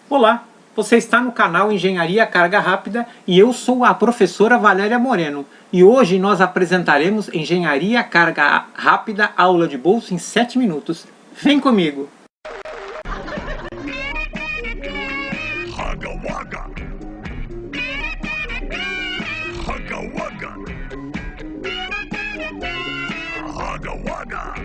Olá, você está no canal Engenharia Carga Rápida e eu sou a professora Valéria Moreno. E hoje nós apresentaremos Engenharia Carga Rápida, aula de bolso em 7 minutos. Vem comigo! Hugga Wugga. Hugga Wugga. Hugga Wugga.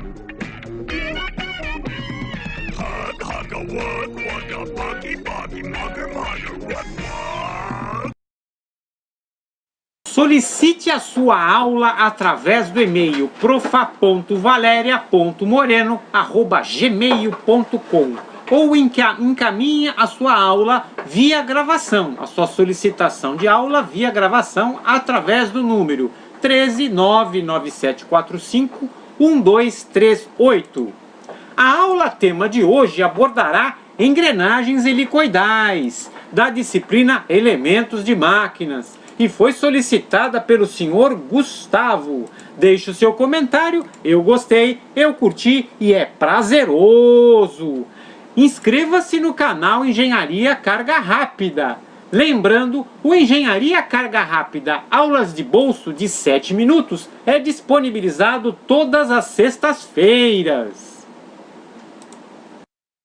Hugga Wug Wugga Buggy Buggy Mugger Mugger Wug Wug. Solicite a sua aula através do e-mail profa.valeria.moreno@gmail.com ou encaminhe a sua aula via gravação, a sua solicitação de aula via gravação através do número 13997451238. A aula tema de hoje abordará engrenagens helicoidais, da disciplina Elementos de Máquinas, e foi solicitada pelo senhor Gustavo. Deixe o seu comentário, eu gostei, eu curti e é prazeroso. Inscreva-se no canal Engenharia Carga Rápida. Lembrando, o Engenharia Carga Rápida Aulas de Bolso de 7 minutos é disponibilizado todas as sextas-feiras.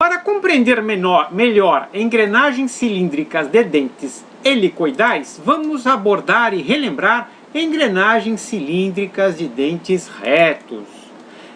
Para compreender melhor engrenagens cilíndricas de dentes helicoidais, vamos abordar e relembrar engrenagens cilíndricas de dentes retos.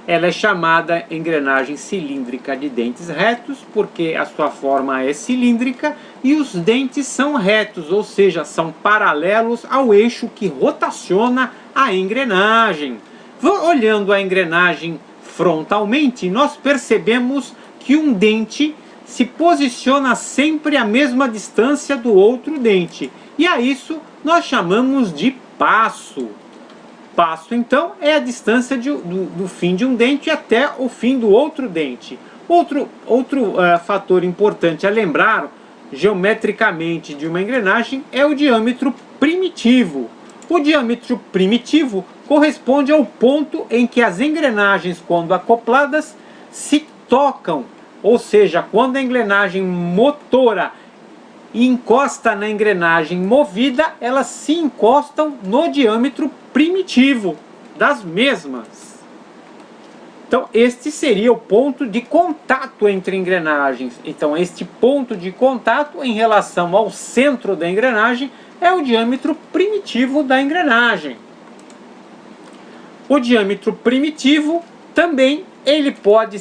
Ela é chamada engrenagem cilíndrica de dentes retos porque a sua forma é cilíndrica e os dentes são retos, ou seja, são paralelos ao eixo que rotaciona a engrenagem. Olhando a engrenagem frontalmente, nós percebemos que um dente se posiciona sempre à mesma distância do outro dente. E a isso nós chamamos de passo. Passo, então, é a distância do fim de um dente até o fim do outro dente. Outro fator importante a lembrar, geometricamente, de uma engrenagem é o diâmetro primitivo. O diâmetro primitivo corresponde ao ponto em que as engrenagens, quando acopladas, se tocam. Ou seja, quando a engrenagem motora encosta na engrenagem movida, elas se encostam no diâmetro primitivo das mesmas. Então, este seria o ponto de contato entre engrenagens. Então, este ponto de contato em relação ao centro da engrenagem é o diâmetro primitivo da engrenagem. O diâmetro primitivo também ele pode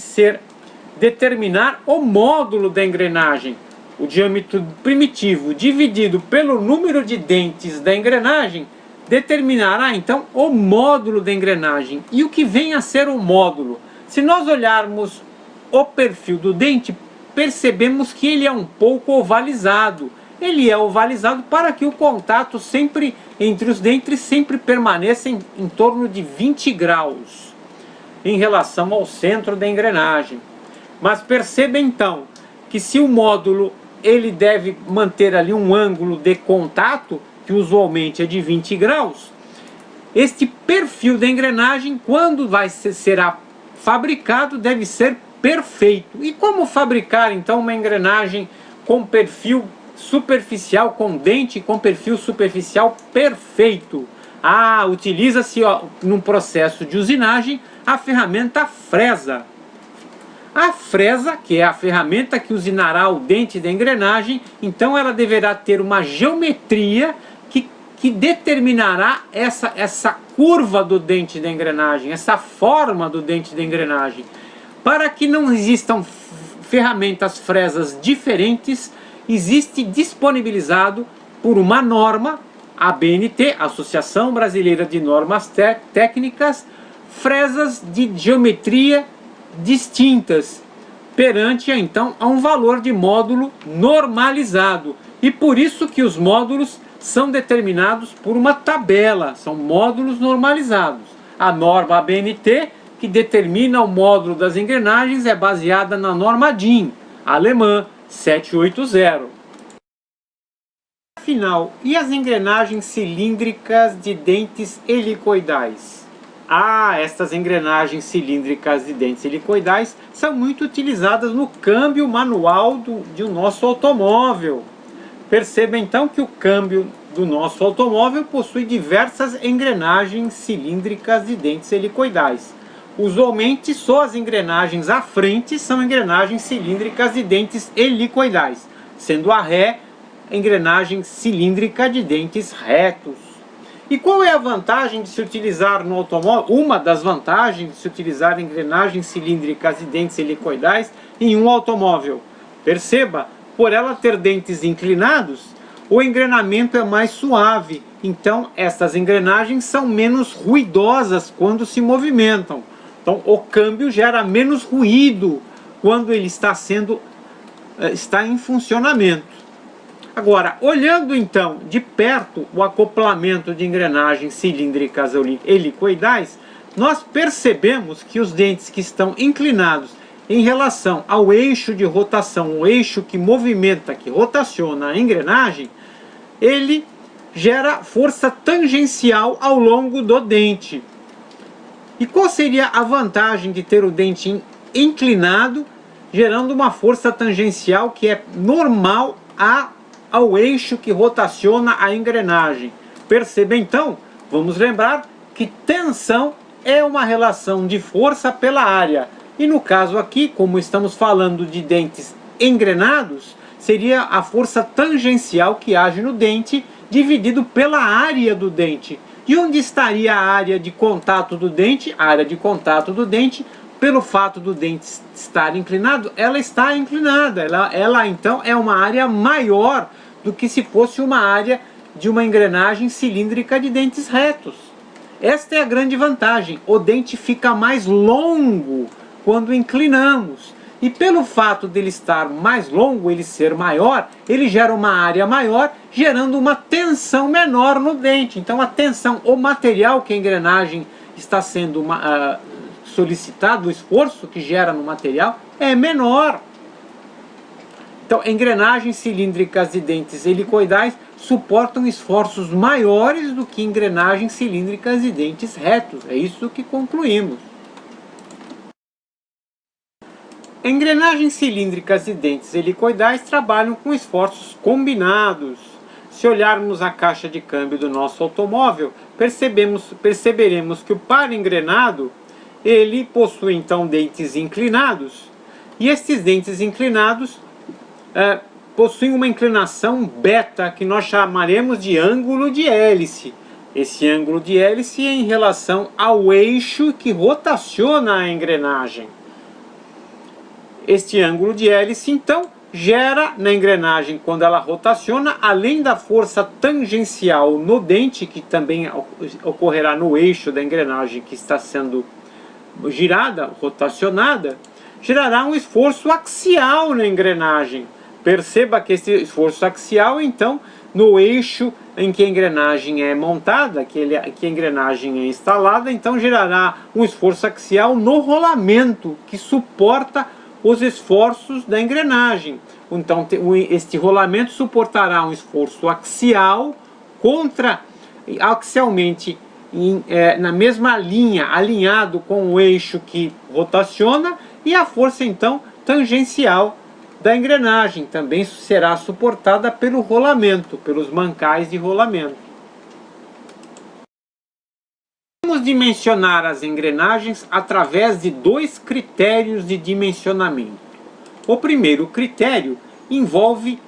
determinar o módulo da engrenagem. O diâmetro primitivo dividido pelo número de dentes da engrenagem determinará então o módulo da engrenagem. E o que vem a ser o módulo? Se nós olharmos o perfil do dente, percebemos que ele é um pouco ovalizado. Ele é ovalizado para que o contato sempre entre os dentes sempre permaneça em torno de 20 graus em relação ao centro da engrenagem. Mas perceba então que se o módulo ele deve manter ali um ângulo de contato, que usualmente é de 20 graus, este perfil da engrenagem, quando será fabricado, deve ser perfeito. E como fabricar então uma engrenagem com perfil superficial, com dente com perfil superficial perfeito? Utiliza-se num processo de usinagem a ferramenta fresa. A fresa, que é a ferramenta que usinará o dente da engrenagem, então ela deverá ter uma geometria que determinará essa curva do dente da engrenagem, essa forma do dente da engrenagem. Para que não existam ferramentas fresas diferentes, existe disponibilizado por uma norma, a ABNT, Associação Brasileira de Normas Técnicas, fresas de geometria distintas perante então a um valor de módulo normalizado, e por isso que os módulos são determinados por uma tabela, são módulos normalizados. A norma ABNT, que determina o módulo das engrenagens, é baseada na norma DIN alemã 780. Afinal, e as engrenagens cilíndricas de dentes helicoidais? Estas engrenagens cilíndricas de dentes helicoidais são muito utilizadas no câmbio manual do nosso automóvel. Perceba então que o câmbio do nosso automóvel possui diversas engrenagens cilíndricas de dentes helicoidais. Usualmente só as engrenagens à frente são engrenagens cilíndricas de dentes helicoidais, sendo a ré engrenagem cilíndrica de dentes retos. E qual é a vantagem de se utilizar no automóvel? Uma das vantagens de se utilizar engrenagens cilíndricas de dentes helicoidais em um automóvel. Perceba, por ela ter dentes inclinados, o engrenamento é mais suave. Então, essas engrenagens são menos ruidosas quando se movimentam. Então, o câmbio gera menos ruído quando ele está em funcionamento. Agora, olhando então de perto o acoplamento de engrenagens cilíndricas helicoidais, nós percebemos que os dentes que estão inclinados em relação ao eixo de rotação, o eixo que movimenta, que rotaciona a engrenagem, ele gera força tangencial ao longo do dente. E qual seria a vantagem de ter o dente inclinado, gerando uma força tangencial que é normal ao eixo que rotaciona a engrenagem? Perceba então, vamos lembrar que tensão é uma relação de força pela área. E no caso aqui, como estamos falando de dentes engrenados, seria a força tangencial que age no dente dividido pela área do dente. E onde estaria a área de contato do dente? A área de contato do dente, pelo fato do dente estar inclinado, ela está inclinada. Ela então é uma área maior do que se fosse uma área de uma engrenagem cilíndrica de dentes retos. Esta é a grande vantagem. O dente fica mais longo quando inclinamos. E pelo fato dele estar mais longo, ele ser maior, ele gera uma área maior, gerando uma tensão menor no dente. Então a tensão, o material que a engrenagem está sendo solicitado, o esforço que gera no material é menor. Então, engrenagens cilíndricas de dentes helicoidais suportam esforços maiores do que engrenagens cilíndricas de dentes retos. É isso que concluímos. Engrenagens cilíndricas de dentes helicoidais trabalham com esforços combinados. Se olharmos a caixa de câmbio do nosso automóvel, perceberemos que o par engrenado, ele possui então dentes inclinados, e estes dentes inclinados possuem uma inclinação beta, que nós chamaremos de ângulo de hélice. Esse ângulo de hélice é em relação ao eixo que rotaciona a engrenagem. Este ângulo de hélice, então, gera na engrenagem, quando ela rotaciona, além da força tangencial no dente, que também ocorrerá no eixo da engrenagem que está sendo girada, rotacionada, gerará um esforço axial na engrenagem. Perceba que esse esforço axial, então, no eixo em que a engrenagem é montada, que a engrenagem é instalada, então gerará um esforço axial no rolamento, que suporta os esforços da engrenagem. Então, este rolamento suportará um esforço axial axialmente na mesma linha, alinhado com o eixo que rotaciona, e a força, então, tangencial da engrenagem também será suportada pelo rolamento, pelos mancais de rolamento. Vamos dimensionar as engrenagens através de dois critérios de dimensionamento. O primeiro critério envolve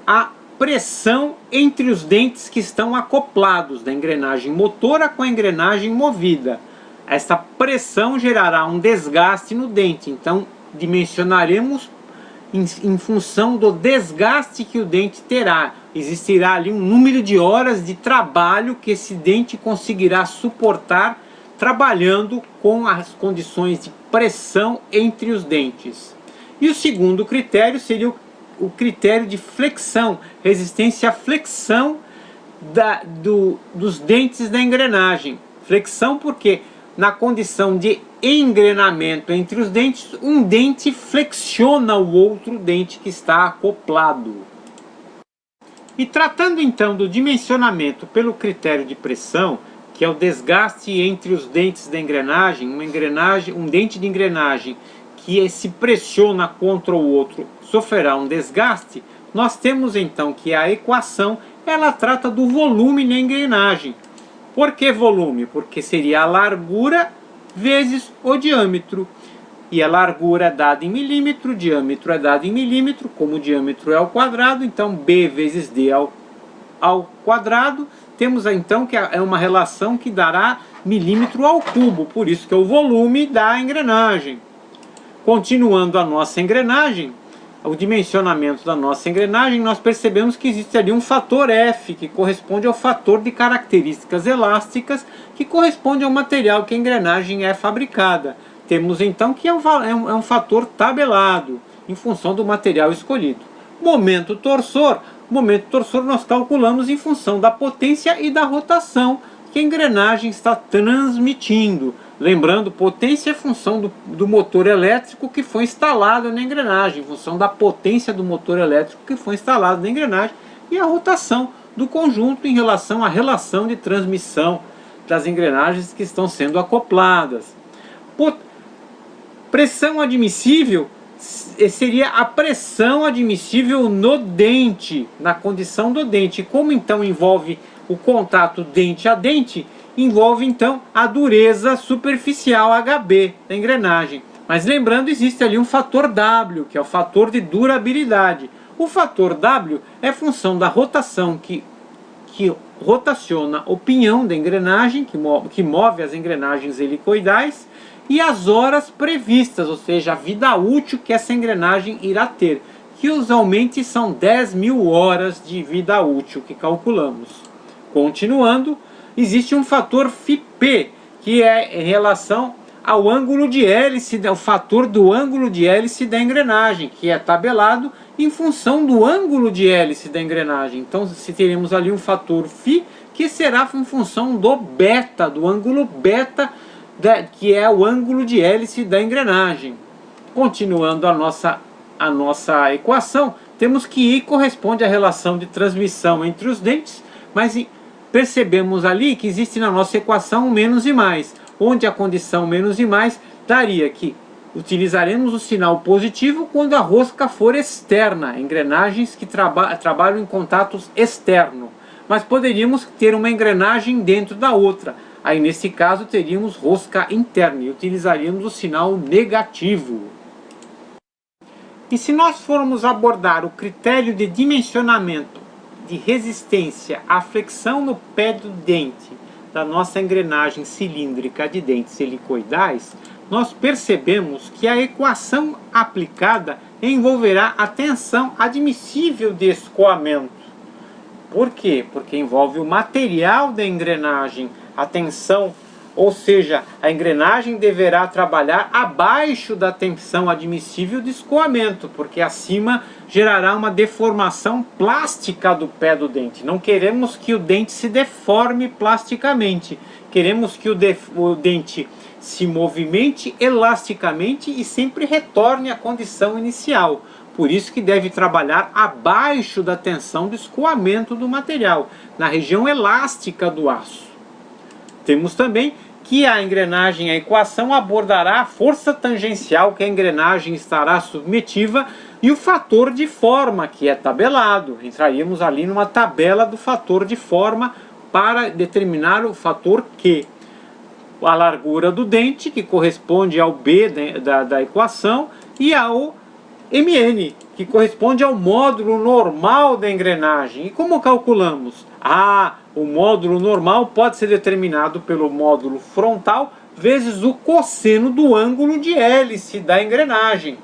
a pressão entre os dentes que estão acoplados da engrenagem motora com a engrenagem movida. Essa pressão gerará um desgaste no dente, então dimensionaremos em função do desgaste que o dente terá. Existirá ali um número de horas de trabalho que esse dente conseguirá suportar trabalhando com as condições de pressão entre os dentes. E o segundo critério seria o critério de flexão, resistência à flexão dos dentes da engrenagem. Flexão porque na condição de engrenamento entre os dentes, um dente flexiona o outro dente que está acoplado. E tratando então do dimensionamento pelo critério de pressão, que é o desgaste entre os dentes da engrenagem, um dente de engrenagem que se pressiona contra o outro sofrerá um desgaste, nós temos então que a equação ela trata do volume na engrenagem. Por que volume? Porque seria a largura vezes o diâmetro. E a largura é dada em milímetro, o diâmetro é dado em milímetro, como o diâmetro é ao quadrado, então B vezes D ao quadrado, temos então que é uma relação que dará milímetro ao cubo, por isso que é o volume da engrenagem. Continuando a nossa engrenagem, o dimensionamento da nossa engrenagem, nós percebemos que existe ali um fator F, que corresponde ao fator de características elásticas, que corresponde ao material que a engrenagem é fabricada. Temos então que é um fator tabelado, em função do material escolhido. Momento torsor nós calculamos em função da potência e da rotação que a engrenagem está transmitindo. Lembrando, potência é função do motor elétrico que foi instalado na engrenagem, em função da potência do motor elétrico que foi instalado na engrenagem, e a rotação do conjunto em relação à relação de transmissão das engrenagens que estão sendo acopladas. Pressão admissível seria a pressão admissível no dente, na condição do dente. Como então envolve o contato dente a dente, envolve então a dureza superficial HB da engrenagem. Mas lembrando, existe ali um fator W, que é o fator de durabilidade. O fator W é função da rotação que rotaciona o pinhão da engrenagem, que move as engrenagens helicoidais, e as horas previstas, ou seja, a vida útil que essa engrenagem irá ter, que usualmente são 10.000 horas de vida útil que calculamos. Continuando, existe um fator φp, que é em relação ao ângulo de hélice, o fator do ângulo de hélice da engrenagem, que é tabelado em função do ângulo de hélice da engrenagem. Então, se teremos ali um fator φ, que será em função do beta, do ângulo beta, que é o ângulo de hélice da engrenagem. Continuando a nossa equação, temos que I corresponde à relação de transmissão entre os dentes, mas percebemos ali que existe na nossa equação um menos e mais, onde a condição menos e mais daria que utilizaremos o sinal positivo quando a rosca for externa, engrenagens que trabalham em contatos externos, mas poderíamos ter uma engrenagem dentro da outra. Aí nesse caso teríamos rosca interna e utilizaríamos o sinal negativo. E se nós formos abordar o critério de dimensionamento de resistência à flexão no pé do dente da nossa engrenagem cilíndrica de dentes helicoidais, nós percebemos que a equação aplicada envolverá a tensão admissível de escoamento. Por quê? Porque envolve o material da engrenagem, a tensão, ou seja, a engrenagem deverá trabalhar abaixo da tensão admissível de escoamento, porque acima gerará uma deformação plástica do pé do dente. Não queremos que o dente se deforme plasticamente, queremos que o dente se movimente elasticamente e sempre retorne à condição inicial. Por isso que deve trabalhar abaixo da tensão de escoamento do material, na região elástica do aço. Temos também que a engrenagem, a equação abordará a força tangencial que a engrenagem estará submetiva e o fator de forma, que é tabelado. Entraríamos ali numa tabela do fator de forma para determinar o fator Q. A largura do dente, que corresponde ao B da equação, e ao MN, que corresponde ao módulo normal da engrenagem. E como calculamos? O módulo normal pode ser determinado pelo módulo frontal vezes o cosseno do ângulo de hélice da engrenagem.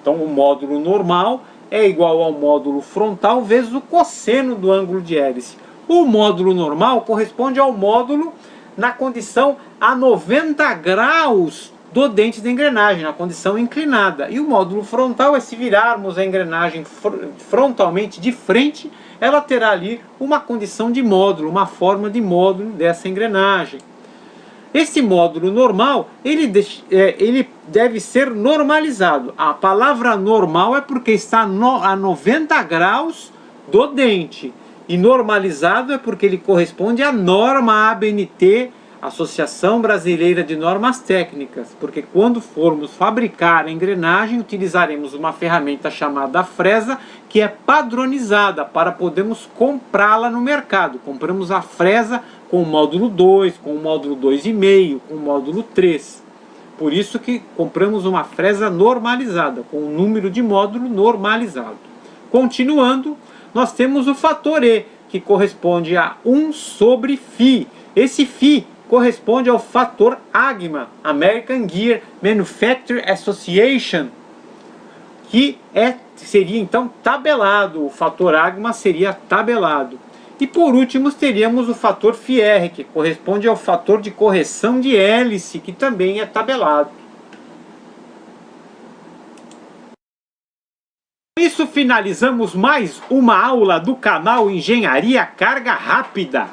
Então o módulo normal é igual ao módulo frontal vezes o cosseno do ângulo de hélice. O módulo normal corresponde ao módulo na condição a 90 graus do dente da engrenagem, na condição inclinada. E o módulo frontal é se virarmos a engrenagem frontalmente de frente, ela terá ali uma condição de módulo, uma forma de módulo dessa engrenagem. Esse módulo normal, ele deve ser normalizado. A palavra normal é porque está a 90 graus do dente. E normalizado é porque ele corresponde à norma ABNT, Associação Brasileira de Normas Técnicas, porque quando formos fabricar a engrenagem, utilizaremos uma ferramenta chamada fresa, que é padronizada para podermos comprá-la no mercado. Compramos a fresa com o módulo 2, com o módulo 2,5, com o módulo 3. Por isso que compramos uma fresa normalizada, com o número de módulo normalizado. Continuando, nós temos o fator E, que corresponde a 1 sobre φ. Esse φ corresponde ao fator AGMA, American Gear Manufacturing Association, que seria então tabelado. O fator AGMA seria tabelado. E por último teríamos o fator FIER, que corresponde ao fator de correção de hélice, que também é tabelado. Com isso finalizamos mais uma aula do canal Engenharia Carga Rápida.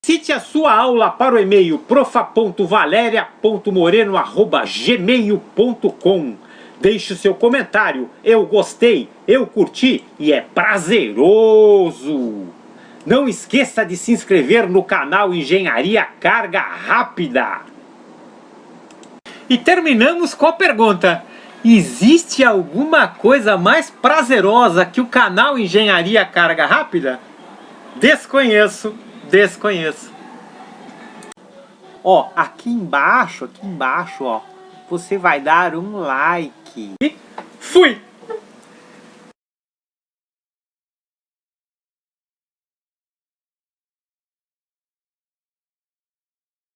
Cite a sua aula para o e-mail profa.valeria.moreno@gmail.com. Deixe o seu comentário. Eu gostei, eu curti e é prazeroso. Não esqueça de se inscrever no canal Engenharia Carga Rápida. E terminamos com a pergunta: existe alguma coisa mais prazerosa que o canal Engenharia Carga Rápida? Desconheço. Ó, aqui embaixo, ó, você vai dar um like. E fui!